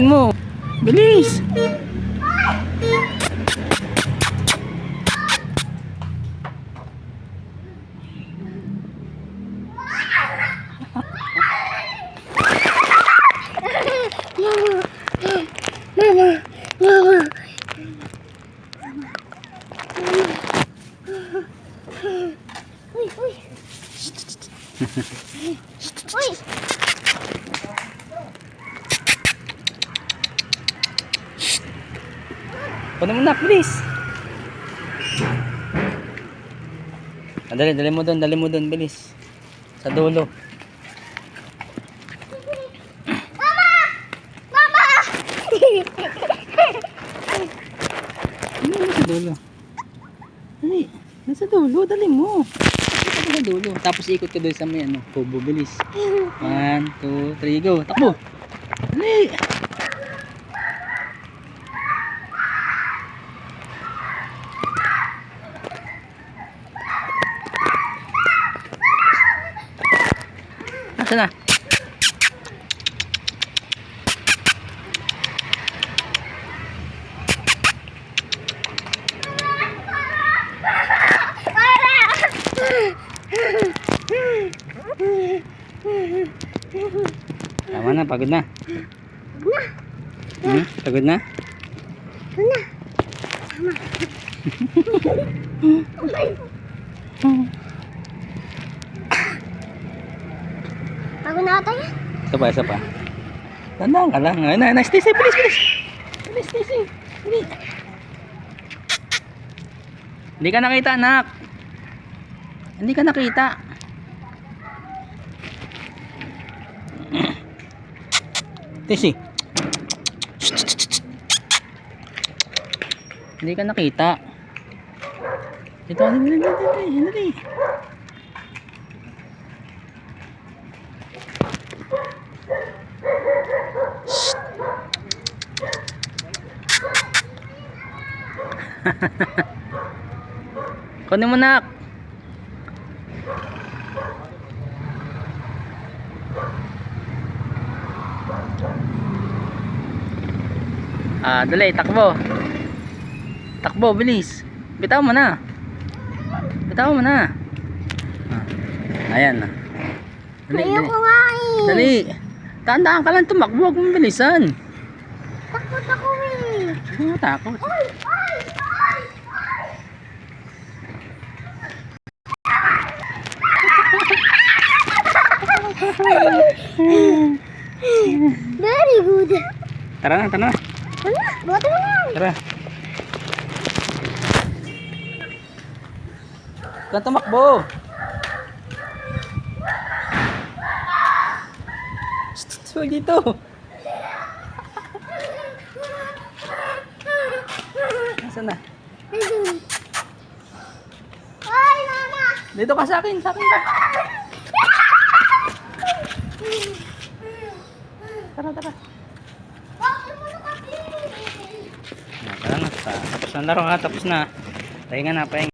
mo. Bilis. Uy! Kunin mo na, bilis. Dali mo doon, bilis. Sa dulo. Mama! Mama! Nasa dulo. Dali, nasa dulo, dali mo. Nasa dulo. Tapos ikot ka doon sa may ano, kubo, bilis. 1, 2, 3, go. Takbo. Dali. Nasaan na? Tama na, pagod na. Pagod na? Bago na ata yan. Isa pa. Tandaan ka lang. Ay, Stacy, bilis. Bilis, Stacy. Bilis. Hindi ka nakita, anak. Hindi ka nakita. Stacy. Hindi ka nakita. Dito, dali. Kunin mo, nak. Dali, takbo. Takbo, bilis. Bitaw mo na. Ayan na. Ayoko nga eh. Dali. Tandaan ka lang tumakbo, huwag mong bilisan. Takot ako eh. Ano takot? Very good. Tara na. Buti mo lang. Tara. Huwag tumakbo. Huwag dito. Nasaan na? Ay, mama. Dito ka sa akin ka. Tara. Bakit mo na kasi? Tara na. Tapos na laro ha. Tapos na. Pahinga na.